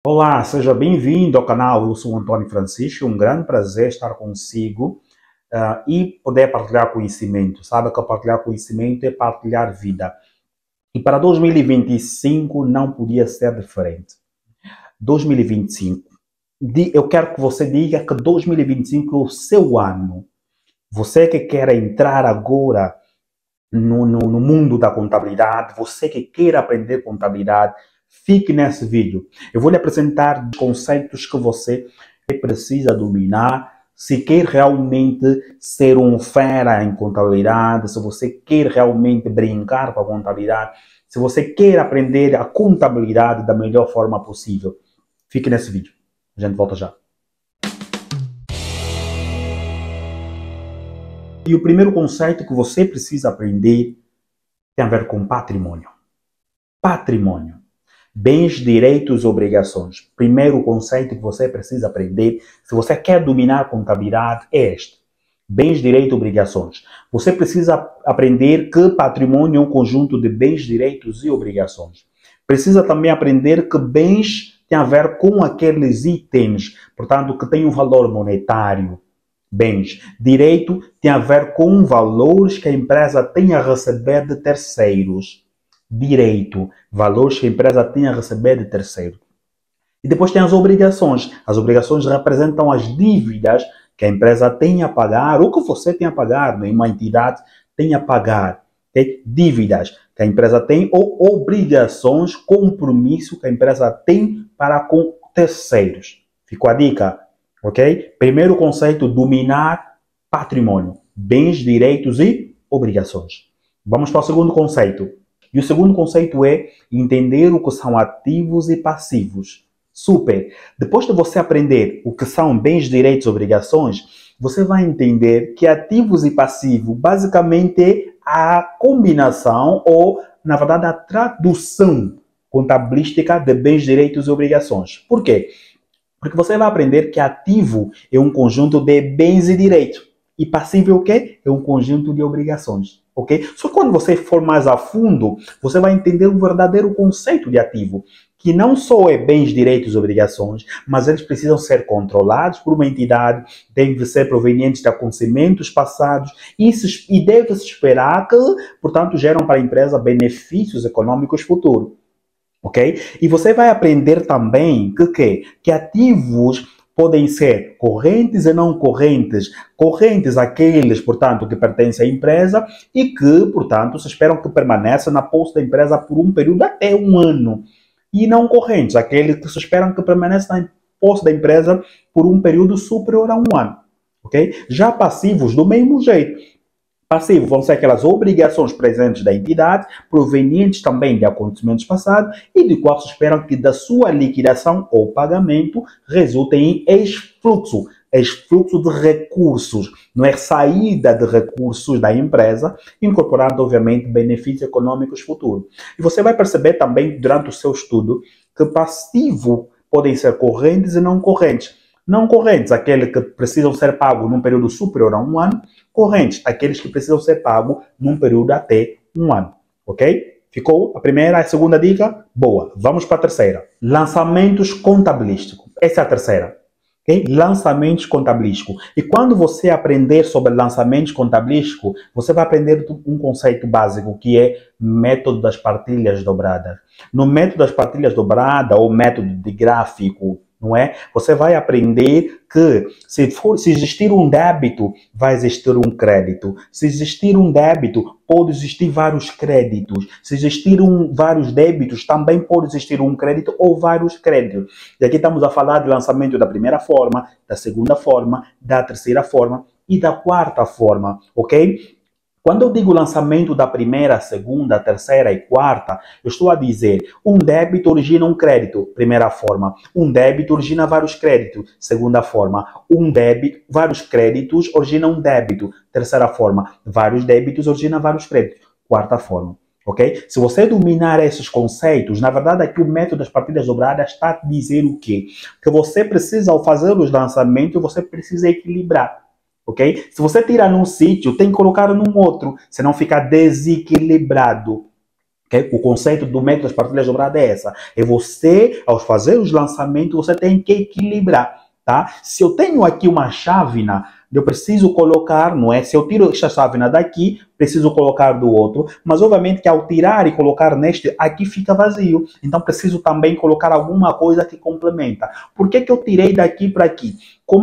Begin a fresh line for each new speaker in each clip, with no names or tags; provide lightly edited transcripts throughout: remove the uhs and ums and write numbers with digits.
Olá, seja bem-vindo ao canal. Eu sou o Antônio Francisco. Um grande prazer estar consigo e poder partilhar conhecimento. Sabe que partilhar conhecimento é partilhar vida. E para 2025 não podia ser diferente. 2025. Eu quero que você diga que 2025 é o seu ano. Você que quer entrar agora no mundo da contabilidade, você que quer aprender contabilidade, fique nesse vídeo. Eu vou lhe apresentar conceitos que você precisa dominar se quer realmente ser um fera em contabilidade, se você quer realmente brincar com a contabilidade, se você quer aprender a contabilidade da melhor forma possível. Fique nesse vídeo. A gente volta já. E o primeiro conceito que você precisa aprender tem a ver com patrimônio. Patrimônio. Bens, direitos e obrigações. Primeiro conceito que você precisa aprender, se você quer dominar a contabilidade, é este. Bens, direitos e obrigações. Você precisa aprender que patrimônio é um conjunto de bens, direitos e obrigações. Precisa também aprender que bens tem a ver com aqueles itens, portanto, que têm um valor monetário. Bens. Direito tem a ver com valores que a empresa tem a receber de terceiros. Direito, valores que a empresa tem a receber de terceiro. E depois tem as obrigações. As obrigações representam as dívidas que a empresa tem a pagar ou que você tem a pagar, né? Uma entidade tem a pagar. Okay? Dívidas que a empresa tem ou obrigações, compromisso que a empresa tem para com terceiros. Ficou a dica? Ok? Primeiro conceito, dominar patrimônio, bens, direitos e obrigações. Vamos para o segundo conceito. E o segundo conceito é entender o que são ativos e passivos. Super! Depois de você aprender o que são bens, direitos e obrigações, você vai entender que ativos e passivos basicamente é a combinação ou, na verdade, a tradução contabilística de bens, direitos e obrigações. Por quê? Porque você vai aprender que ativo é um conjunto de bens e direitos. E passivo é o quê? É um conjunto de obrigações. Ok? Só que quando você for mais a fundo, você vai entender o verdadeiro conceito de ativo. Que não só é bens, direitos e obrigações, mas eles precisam ser controlados por uma entidade, devem ser provenientes de acontecimentos passados e deve-se esperar que, portanto, geram para a empresa benefícios econômicos futuros. Ok? E você vai aprender também que ativos podem ser correntes e não correntes. Correntes aqueles, portanto, que pertencem à empresa e que, portanto, se esperam que permaneça na posse da empresa por um período até um ano. E não correntes, aqueles que se esperam que permaneça na posse da empresa por um período superior a um ano. Ok? Já passivos, do mesmo jeito. Passivo vão ser aquelas obrigações presentes da entidade, provenientes também de acontecimentos passados e de qual se espera que da sua liquidação ou pagamento resultem em exfluxo de recursos, não é saída de recursos da empresa, incorporando, obviamente, benefícios econômicos futuros. E você vai perceber também, durante o seu estudo, que passivo podem ser correntes e não correntes. Não correntes, aqueles que precisam ser pagos num período superior a um ano. Correntes, aqueles que precisam ser pagos num período até um ano. Ok? Ficou a primeira e a segunda dica? Boa. Vamos para a terceira. Lançamentos contabilísticos. Essa é a terceira. Okay? Lançamentos contabilísticos. E quando você aprender sobre lançamentos contabilísticos, você vai aprender um conceito básico que é método das partilhas dobradas. No método das partilhas dobradas ou método de gráfico, não é? Você vai aprender que se existir um débito, vai existir um crédito. Se existir um débito, pode existir vários créditos. Se existir vários débitos, também pode existir um crédito ou vários créditos. E aqui estamos a falar de lançamento da primeira forma, da segunda forma, da terceira forma e da quarta forma, ok? Quando eu digo lançamento da primeira, segunda, terceira e quarta, eu estou a dizer um débito origina um crédito, primeira forma. Um débito origina vários créditos, segunda forma. Vários créditos originam um débito, terceira forma. Vários débitos originam vários créditos, quarta forma. Ok? Se você dominar esses conceitos, na verdade aqui o método das partilhas dobradas está a dizer o quê? Que você precisa, ao fazer os lançamentos, você precisa equilibrar. Ok? Se você tira num sítio, tem que colocar num outro, senão fica desequilibrado. Okay? O conceito do método das partilhas dobradas é essa. É você, ao fazer os lançamentos, você tem que equilibrar. Tá? Se eu tenho aqui uma chávena, eu preciso colocar, não é? Se eu tiro esta chávena daqui, preciso colocar do outro. Mas, obviamente, que ao tirar e colocar neste, aqui fica vazio. Então, preciso também colocar alguma coisa que complementa. Por que que eu tirei daqui para aqui? Qual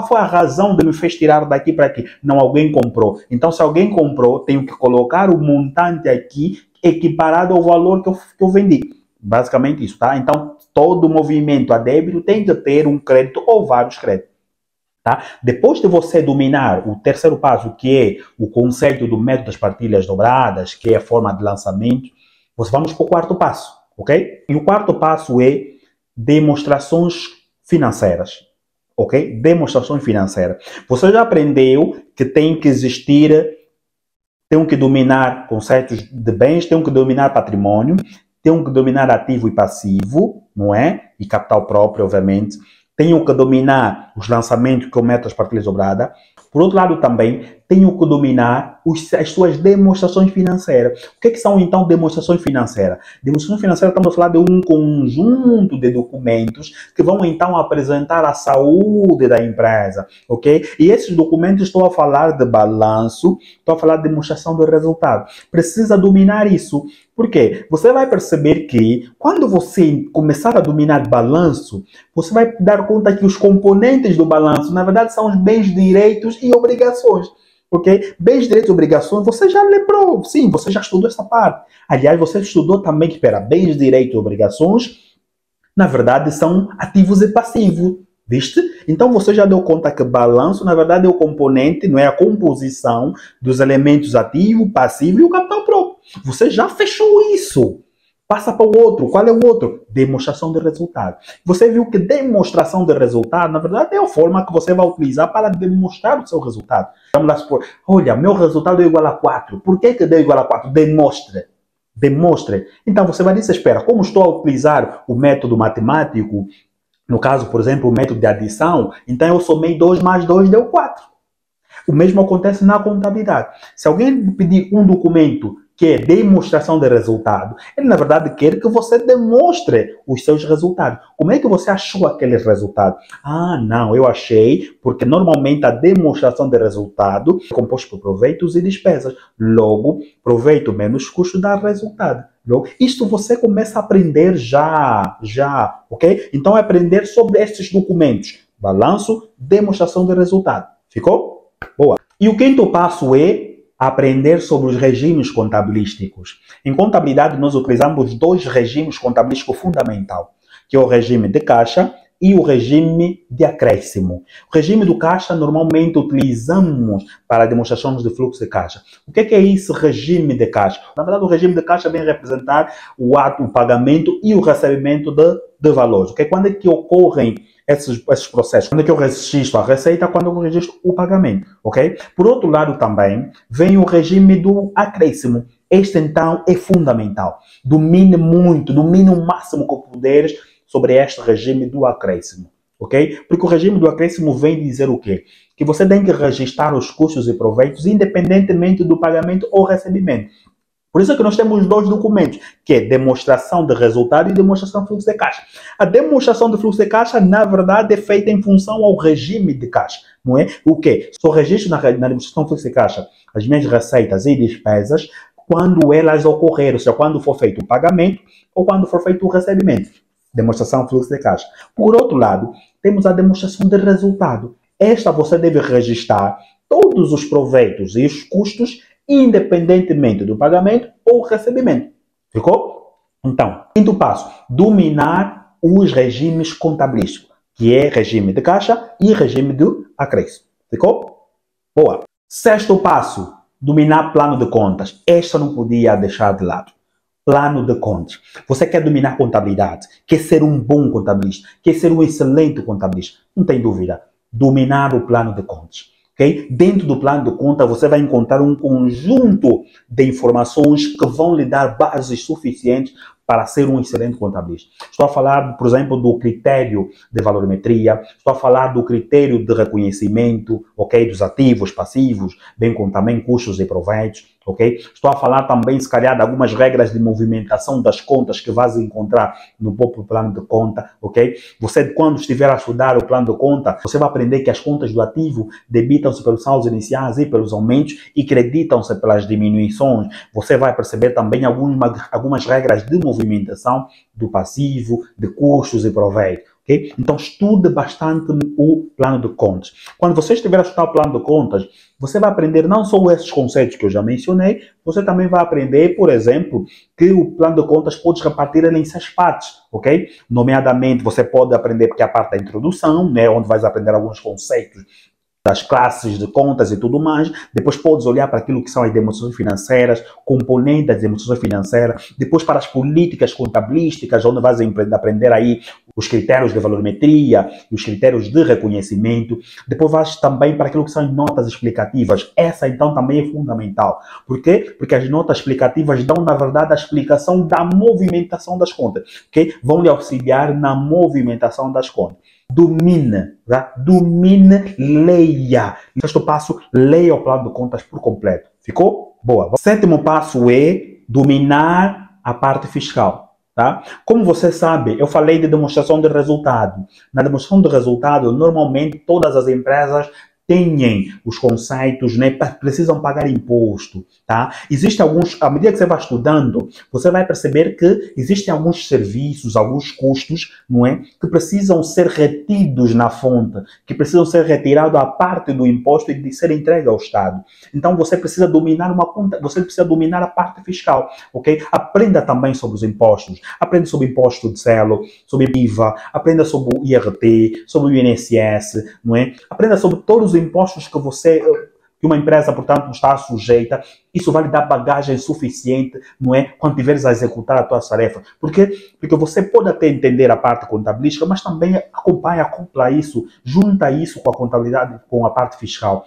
foi a razão de me fez tirar daqui para aqui? Não, alguém comprou. Então, se alguém comprou, tenho que colocar o montante aqui equiparado ao valor que eu vendi. Basicamente isso, tá? Então, todo movimento a débito tem que ter um crédito ou vários créditos. Tá? Depois de você dominar o terceiro passo, que é o conceito do método das partilhas dobradas, que é a forma de lançamento, você vamos para o quarto passo, ok? E o quarto passo é demonstrações financeiras. Ok? Demonstração financeira. Você já aprendeu que tem que existir, tem que dominar conceitos de bens, tem que dominar patrimônio, tem que dominar ativo e passivo, não é? E capital próprio, obviamente. Tenho que dominar os lançamentos que eu meto as partilhas dobradas. Por outro lado, também tenho que dominar as suas demonstrações financeiras. O que são, então, demonstrações financeiras? Demonstrações financeiras, estamos a falar de um conjunto de documentos que vão, então, apresentar a saúde da empresa, ok? E esses documentos, estou a falar de balanço, estou a falar de demonstração de resultado. Precisa dominar isso. Por quê? Você vai perceber que, quando você começar a dominar balanço, você vai dar conta que os componentes do balanço, na verdade, são os bens, direitos e obrigações. Ok? Bens, direitos e obrigações, você já lembrou. Sim, você já estudou essa parte. Aliás, você estudou também que, bens, direitos e obrigações, na verdade, são ativos e passivos. Viste? Então, você já deu conta que balanço, na verdade, é o componente, não é a composição dos elementos ativo, passivo e o capital próprio. Você já fechou isso. Passa para o outro. Qual é o outro? Demonstração de resultado. Você viu que demonstração de resultado, na verdade, é a forma que você vai utilizar para demonstrar o seu resultado. Vamos lá supor, olha, meu resultado é igual a 4. Por que deu igual a 4? Demonstre. Demonstre. Então, você vai dizer, espera, como estou a utilizar o método matemático, no caso, por exemplo, o método de adição, então eu somei 2 mais 2 deu 4. O mesmo acontece na contabilidade. Se alguém pedir um documento que é demonstração de resultado, ele na verdade quer que você demonstre os seus resultados. Como é que você achou aqueles resultados? Ah, não, eu achei porque normalmente a demonstração de resultado é composto por proveitos e despesas. Logo, proveito menos custo dá resultado. Isto você começa a aprender já, ok? Então é aprender sobre estes documentos. Balanço, demonstração de resultado. Ficou? Boa. E o quinto passo é aprender sobre os regimes contabilísticos. Em contabilidade, nós utilizamos 2 regimes contabilísticos fundamentais, que é o regime de caixa e o regime de acréscimo. O regime do caixa normalmente utilizamos para demonstrações de fluxo de caixa. O que é esse regime de caixa? Na verdade, o regime de caixa vem representar o ato, o pagamento e o recebimento de valores. Okay? Quando é que ocorrem esses processos? Quando é que eu registro a receita? Quando eu registro o pagamento, ok? Por outro lado também, vem o regime do acréscimo. Este, então, é fundamental. Domine muito, domine o máximo que puderes sobre este regime do acréscimo, ok? Porque o regime do acréscimo vem dizer o quê? Que você tem que registrar os custos e proveitos independentemente do pagamento ou recebimento. Por isso é que nós temos 2 documentos, que é demonstração de resultado e demonstração de fluxo de caixa. A demonstração de fluxo de caixa, na verdade, é feita em função ao regime de caixa, não é? O quê? Só registro na demonstração de fluxo de caixa as minhas receitas e despesas quando elas ocorreram, ou seja, quando for feito o pagamento ou quando for feito o recebimento. Demonstração de fluxo de caixa. Por outro lado, temos a demonstração de resultado. Esta você deve registrar todos os proveitos e os custos independentemente do pagamento ou recebimento. Ficou? Então, quinto passo, dominar os regimes contabilísticos, que é regime de caixa e regime do acréscimo. Ficou? Boa. Sexto passo, dominar plano de contas. Esta não podia deixar de lado. Plano de contas. Você quer dominar contabilidade, quer ser um bom contabilista, quer ser um excelente contabilista. Não tem dúvida. Dominar o plano de contas. Okay? Dentro do plano de conta, você vai encontrar um conjunto de informações que vão lhe dar bases suficientes para ser um excelente contabilista. Estou a falar, por exemplo, do critério de valorimetria, estou a falar do critério de reconhecimento, ok, dos ativos, passivos, bem como também custos e proveitos, ok? Estou a falar também, se calhar, de algumas regras de movimentação das contas que vais encontrar no próprio plano de conta, ok? Você, quando estiver a estudar o plano de conta, você vai aprender que as contas do ativo debitam-se pelos saldos iniciais e pelos aumentos e creditam-se pelas diminuições. Você vai perceber também algumas regras de movimentação do passivo, de custos e proveitos. Okay? Então, estude bastante o plano de contas. Quando você estiver a estudar o plano de contas, você vai aprender não só esses conceitos que eu já mencionei, você também vai aprender, por exemplo, que o plano de contas pode repartir em 6 partes, ok? Nomeadamente, você pode aprender, porque é a parte da introdução, né, onde vais aprender alguns conceitos das classes de contas e tudo mais. Depois podes olhar para aquilo que são as demonstrações financeiras, componentes das demonstrações financeiras. Depois para as políticas contabilísticas, onde vais aprender aí os critérios de valorimetria, os critérios de reconhecimento. Depois vais também para aquilo que são as notas explicativas. Essa então também é fundamental. Por quê? Porque as notas explicativas dão, na verdade, a explicação da movimentação das contas. Okay? Vão lhe auxiliar na movimentação das contas. Domine, tá? Domine, leia. Sexto passo, leia o plano de contas por completo. Ficou? Boa. Sétimo passo é dominar a parte fiscal. Tá? Como você sabe, eu falei de demonstração de resultado. Na demonstração de resultado, normalmente todas as empresas têm os conceitos, né, precisam pagar imposto, tá? Existem alguns, à medida que você vai estudando, você vai perceber que existem alguns serviços, alguns custos, não é, que precisam ser retidos na fonte, que precisam ser retirados a parte do imposto e de ser entregue ao Estado. Então você precisa dominar uma conta, você precisa dominar a parte fiscal, ok? Aprenda também sobre os impostos, aprenda sobre o imposto de selo, sobre IVA, aprenda sobre o IRT, sobre o INSS, não é? Aprenda sobre todos os impostos que uma empresa, portanto, está sujeita. Isso vai lhe dar bagagem suficiente, não é? Quando tiveres a executar a tua tarefa. Por quê? Porque você pode até entender a parte contabilística, mas também acopla isso, junta isso com a contabilidade, com a parte fiscal.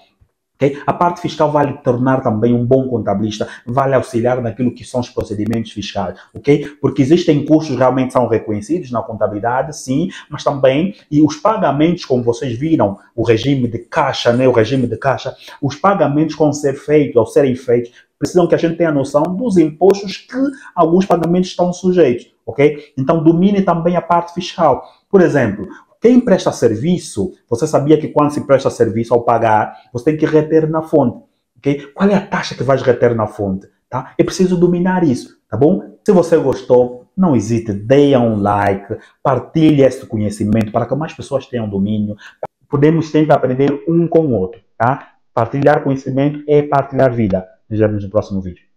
Okay? A parte fiscal vai lhe tornar também um bom contabilista, vai lhe auxiliar naquilo que são os procedimentos fiscais, ok? Porque existem custos que realmente são reconhecidos na contabilidade, sim, mas também, e os pagamentos, como vocês viram, o regime de caixa, né? O regime de caixa, os pagamentos vão ser feitos, ao serem feitos, precisam que a gente tenha noção dos impostos que alguns pagamentos estão sujeitos, ok? Então, domine também a parte fiscal. Por exemplo, quem presta serviço, você sabia que quando se presta serviço ao pagar, você tem que reter na fonte, ok? Qual é a taxa que vais reter na fonte, tá? É preciso dominar isso, tá bom? Se você gostou, não hesite, dê um like, partilhe esse conhecimento para que mais pessoas tenham domínio. Podemos sempre aprender um com o outro, tá? Partilhar conhecimento é partilhar vida. Nos vemos no próximo vídeo.